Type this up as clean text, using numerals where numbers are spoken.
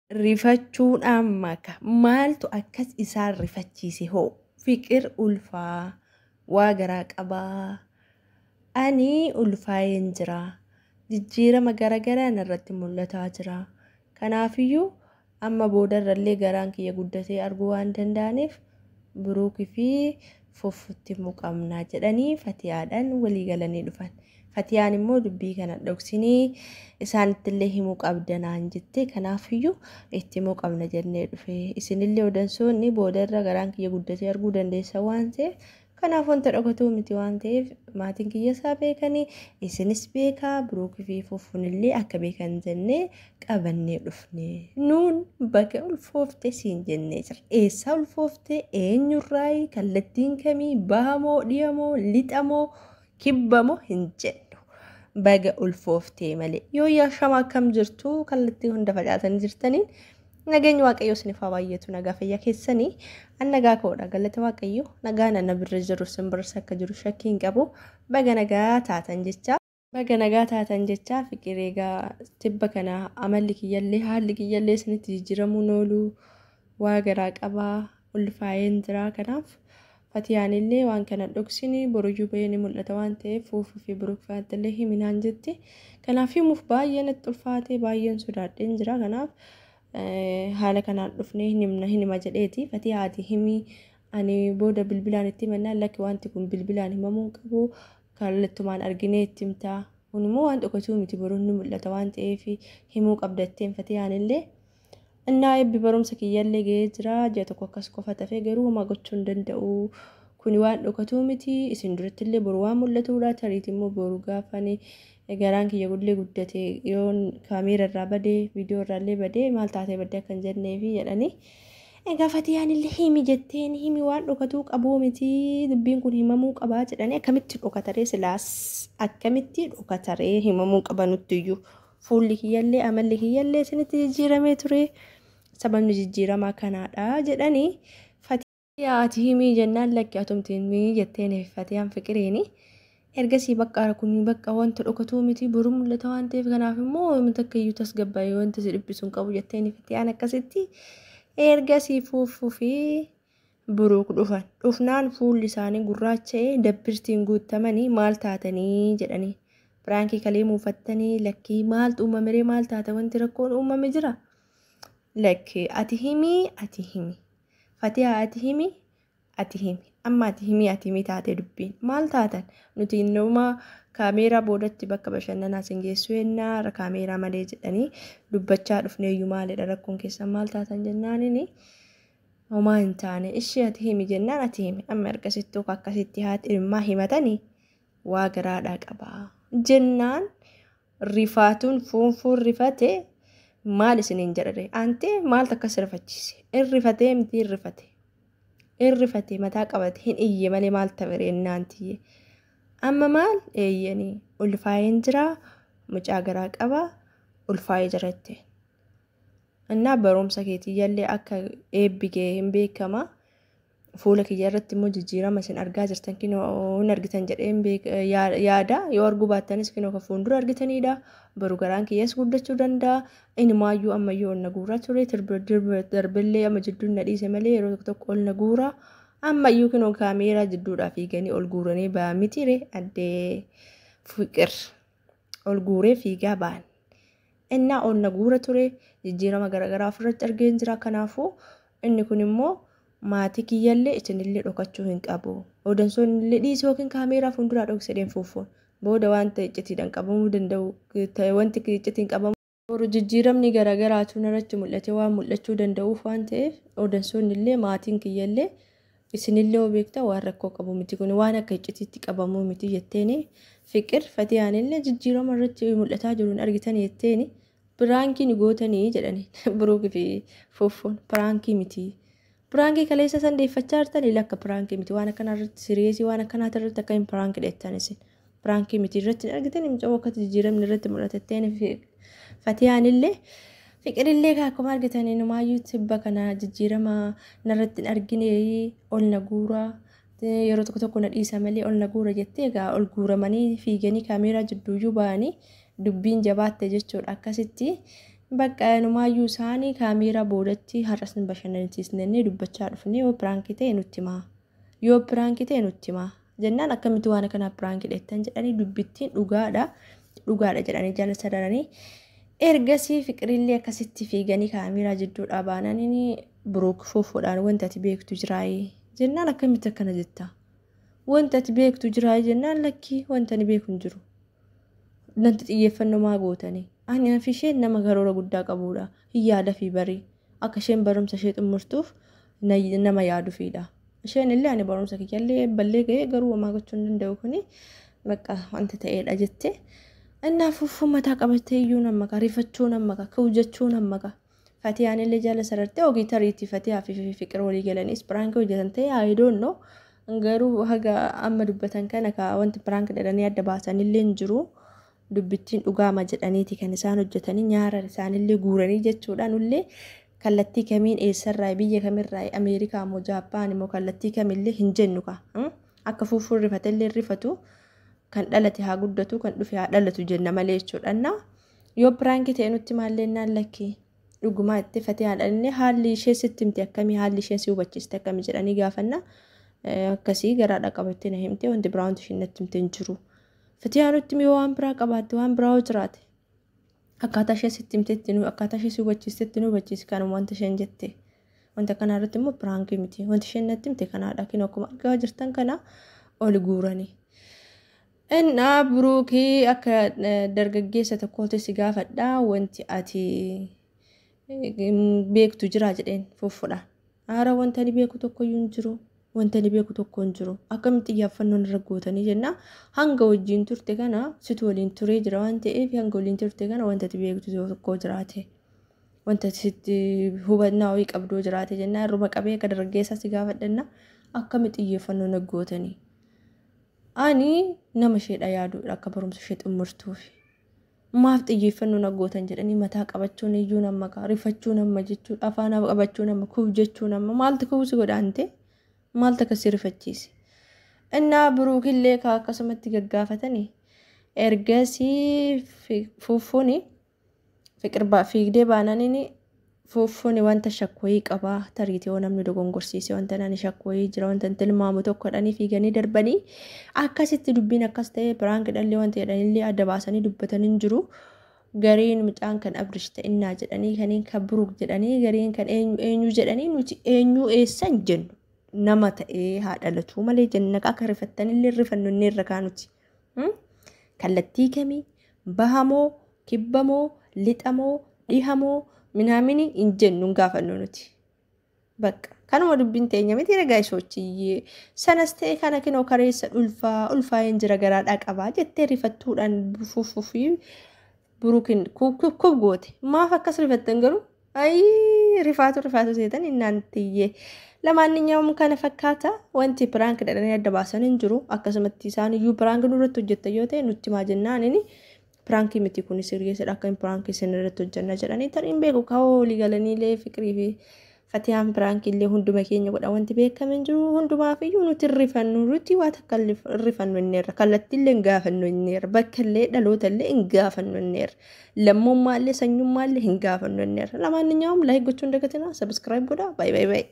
rifachuudhaan maka maaltu akkas isaan rifachiise hoo fiqir ulfaa waa garaa qabaa ani ulfaa'een jira jijjiirama garaagaraan irratti mul'ataa jira kanaafiyyuu amma boodarrallee garaan kiyya guddatee arguu waan danda'aniif Buruukii fi Fuffuutti muqamnaa jedhanii Fatiyaadhaan walii galanii dhufan. Fatiyaan immoo dubbii kana dhoksinii isaanitti illee himuu qabdanaan jettee kanaafiyyuu itti himuu qabna jennee dhufe. Isinillee odansoonni boodarra garaan kiyya guddatee arguu dandeessa waan ta'eef kanaaf wanta dhokatu miti waan ta'eef maatiin kiyya isaa beekanii isinis beekaa Buruukii fi Fuffuunillee akka beekan jennee qabannee dhufne. Nuun bakka ulfoofte siin jennee jira. Eessaa ulfoofte eenyurraayi kallattiin kamii bahamoo dhiyamoo lixamoo kibbamoo hin jedhu. Baga ulfooftee malee yoo yaashama akkam jirtu kallattii hunda facaatanii jirtaniin nageenya waaqayyoo isiniif haa baay'atu nagaa fayyaa keessanii an nagaa koodha galata waaqayyoo nagaa nana birra jiru simbirsa akka jiru shakkii hin qabu baga nagaa taatan jecha fiqireegaa tibba kana amalli kiyyallee haalli kiyyallee isinitti jijjiiramuun oolu waa garaa qabaa ulfaa'een jira kanaaf Fatiyaanillee waan kana dhoksini boruyyuu baay'ee mul'ata waan ta'eef Fuufuu fi Buruukfaattillee himinaan jetti kanaaf himuuf baay'een itti ulfaatee baay'een sodaadheen jira kanaaf haala kanaan dhufnee hinima jedheeti Fatiyaati himii ani booda bilbilaan itti himannaan lakki wanti kun bilbilaan himamuu qabu kallattumaan arginee itti himtaa kunimmoo waan dhokatuu miti boruun ni mul'ata waan ta'eef himuu qabdatteen Fatiyaanillee innaa eebbi barumsa kiyyallee ga'ee jira ji'a tokko akkas qofa tafee garuu homaa gochuu hin danda'u kuni waan dhokatuu miti isin durattillee boru waan mul'atuudha tariitii immoo boru gaafanii garaan kiyya gullee guddate yoon kaameera irraa badee viidiyoo irraallee badee maal taatee badee akkan jenneefi jedhanii egaa Fatiyaanillee himi jetteen himi waan dhokatuu qabuu miti dubbiin kun himamuu qabaa jedhanii akkamitti dhokataree silaas akkamitti dhokataree himamuu qaba nuttiyyuu fuulli kiyyallee amalli kiyyallee isinitti jijjiiramee ture sababni jijjiiramaa kanaadha jedhanii Fatiyaati himii jennaan lakki atumtiin jetteen Fatiyaan fiqireeni ergasii bakka kun bakka wanta dhokatuu miti boru mul'ata waan ta'eef kanaaf immoo wanta akkayyuu tasgabbaa'ee wanta si dhibbisuun qabu jetteen Fatiyaan akkasitti ergasii Fuufuu fi Buruuk dhufnaan fuulli isaanii gurraacha'ee dabbirtiin guutamanii maal taatanii jedhanii Firaankii kalee muufattanii lakkii maaltu uumamee maal taate wanti rakkoon uumame jira lakki ati himi Fatiyaa ati himi amma ati himi taate dubbiin maal taatan nuti innuma kaameeraa boodatti bakka bashannanaa sin geessu yennaa kaameeraa malee jedhanii dubbachaa dhufneeyyuu maalidha rakkoon keessan maal taatan jennaanini homaa hin taane ishee ati himi jennaan ati himi amma ergasittuu akkasitti haati ilmaa himatanii waa garaadhaa qabaa jennaan rifaatuun fuunfuun rifate maal isiniin jedhare ante maaltu akkas rifachiise irrifatee miti irrifate mataa qabate hin iyye malee maal ta'e ennaantiyye amma maal eeyyanii ulfaa'een jira mucaa garaa qaba ulfaa'ee jirette innaa barumsa keetiyyallee akka eebbigee hin beekama fuula kiyya irratti immoo jijjiirama isin argaa jirtan kinoo hin argitan jedheen yaada yoo arguu baattanis kinoo ka fuuldura argitanidha baru garaan kiyyas guddachuu danda'a inimaayyuu ammayyuu ol naguuraa ture darbillee amma jidduun na dhiise malee yeroo tokko ol naguuraa ammayyuu kinoo kaameeraa jidduudhaa fiiganii ol guuranii ba'an mitire addee fiqir ol guuree fiigaa ba'an innaa ol naguura ture jijjiirama garagaraa ofirratti argeen jira kanaafuu inni kun immoo maatii kiyyallee isinillee dhokachuu hin qabu odansoonillee dhiisee yookiin kaameeraa fuulduraa dhoksedeen Fuufuun booda wanta iccitiidhaan qabamuu danda'u wanti iccitiin qabamu boru jijjiiramni garagaraatu narratti mul'ate waan mul'achuu danda'uuf waan ta'eef odansoonillee maatiin kiyyallee isinillee beektaa waan rakkoo qabu miti kun waan akka iccitiitti qabamuu miti jetteeni fiqir Fatiyaanillee jijjiirama irratti mul'ataa jiruun argitan jetteeni piraankii gootanii jedhanii Buruukii fi Fuufuun piraankii miti Piraankii kaleessa sandeeffachaa jirtanii lakka piraankii miti waan akkanaa irratti siriyeesii waan akkanaa irratti akka hin piraankii dheettan isin piraankii miti irratti argitan himca'uu akka jijjiiramni irratti mul'atetteen Fatiyaanillee fiqirillee akkuma argitanii numaayyuu tibba kana jijjiirama narratti argine ol naguuraa yeroo tokko na dhiisa malee ol naguura jettee egaa ol guuramanii fiiganii kaameeraa jidduuyyuu ba'anii dubbiin jabaatte jechuudha akkasitti bakka numaayyuu isaanii kaameeraa boodatti har'asni bashannansiisnee dubbachaa dhufnee yoo piraankii ta'e nutti himaa yoo piraankii ta'e nutti himaa jennaan akkamitti waan kana piraankii dheettan jedhanii dubbittiin dhugaadha jedhanii jala sadaranii ergasii fiqirillee akkasitti fiiganii kaameeraa jidduudha baananii Buruuk fuudhaan wanta ati beektu jiraayee jennaan akkamitti akkana jetta wanta ati beektu jiraayee jennaan lakkii wanta ni beeku hin jiru nanti xiyyeeffannoo maa gootanii ani fi isheen nama garoora guddaa qabudha yaada fi barii akka isheen barumsa ishee xumurtuuf nama yaaduufidha isheen illee ani barumsa kiyyallee ballee ga'ee garuu homaa gochuu hin danda'u kuni bakka wanta ta'eedha jettee innaaf mataa qabattee iyyuu nama rifachuu nama kawjachuu nama Fatiyaan illee jala sarartee ogii tariitii Fatiyaa fi Fiqir walii galaniis piraankii hojjetan ta'e I don't know garuu haga amma dubbatan kana ka wanti piraankii dhadhanii adda baasan illee hin jiru dubbittiin dhugaama jedhaniiti kan isaan hojjetanii nyaara isaanillee guuranii jechuudhaan illee kallattii kamiin eessarraa biyya kamirraa Ameerikaa moo Jaappaan moo kallattii kamillee hin jennu ka akka fuufuun rifatellee rifatu kan dhalate haa guddatu kan dhufe haa dhalatu jenna malee jechuudhaan yoo piraankii ta'e nutti maalleennaan lakkii dhugumaa itti Fatiyaan illee haalli ishee sitti himte akkamii haalli ishee si hubachiiste akkamii jedhanii gaafanna akkasii garaadha qabattee na himte wanti biraa wanti isheen natti himte hin jiru Fatiyaan nutti yoo waan biraa qabaatte waan biraa jiraate akkaataa ishee sitti himtetti nu akkaataa ishee si hubachiistetti nu hubachiisi kanuma wanta isheen jette wanta kana irratti immoo piraankii miti wanti isheen natti himte kanaadha kin akkuma argaa jirtan kana ol guuranii innaa Buruukii akka dargaggeessa tokkootti si gaafadha wanti ati beektu jira jedheen fuufudha aara wanta ni beeku tokko iyyuu hin jiru wanta ni beeku tokko hin jiru akkamitti xiyyeeffannoon irra gootanii jenna hanga wajjin turte kana situ waliin turee jira waan ta'eef hanga waliin turte kana wanta ati beektu tokko jiraate wanta sitti hubannaa wayii qabdoo jiraate jenna irruma qabee akka dargaggeessa si gaafadhanna akkamitti xiyyeeffannoon irra gootanii ani nama isheedha yaadu akka barumsa ishee xumurtuuf maaf xiyyeeffannoo naggootan jedhanii mataa qabachuun iyyuu nama rifachuu nama jechuudha afaan qabachuu nama kuujechuu nama maaltu kuusi godhaante maaltu akkasii rifachiise innaa Buruukillee akkasumatti gaggaafatanii ergasii fuufuuni Fiqir fiigdee baananii fuufuuni wanta shakkooyii qabaa tariitii yoo namni dogongorsiise wanta nani shakkooyii jira wanta tilmaamu tokko dhanii fiiganii darbanii akkasitti dubbiin akkas ta'e piraankii dhallee wanta jedhanillee adda baasanii dubbatanii jiru gariin mucaan kan Abrish ta'innaa jedhanii kaniin kan Buruuk jedhanii gariin kan eenyu jedhanii nuti eenyu eessan jennu nama ta'ee haa dhalatu malee jenna akka rifattanillee rifannu inni irra kaanuti kallattii kamii bahamoo kibbamoo lixamoo dhihamoo Minamini injennu gaafannu nuti bakka kanuma dubbiin teenya miti ragaa isoochii sanas ta'e kana kinoo kareessa ulfaa hin jira garaadhaa qabaa jettee rifattuudhaan fuufuufi Buruukin kub goote maaf akkas rifattan garuu rifaatu seetan innaan tiyyee lamaanniyyawum kana fakkaata wanti piraank dhadhanii adda baasan hin jiru akkasumatti isaan iyyuu piraank nurratti hojjetta yoo ta'e nutti maa jennaanini Pranki miti kun sirgeessadha akka pranki sinirratti hojjanna jedhanii tariin beeku kaawoo ligalaniilee Fiqirii fi Fatiyaan prankiillee hunduma keenya godha wanti beekamin jiru hundumaaf iyyuu nuti rifannu nuti waa takka rifannu inneerra kallattiillee hin gaafannu inneerra bakkallee dhalootallee hin gaafannu inneerra lammummaallee sanyummaallee hin gaafannu inneerra lamaanniyyawum laayik gochuun dagatina subscribe godha bye bye bye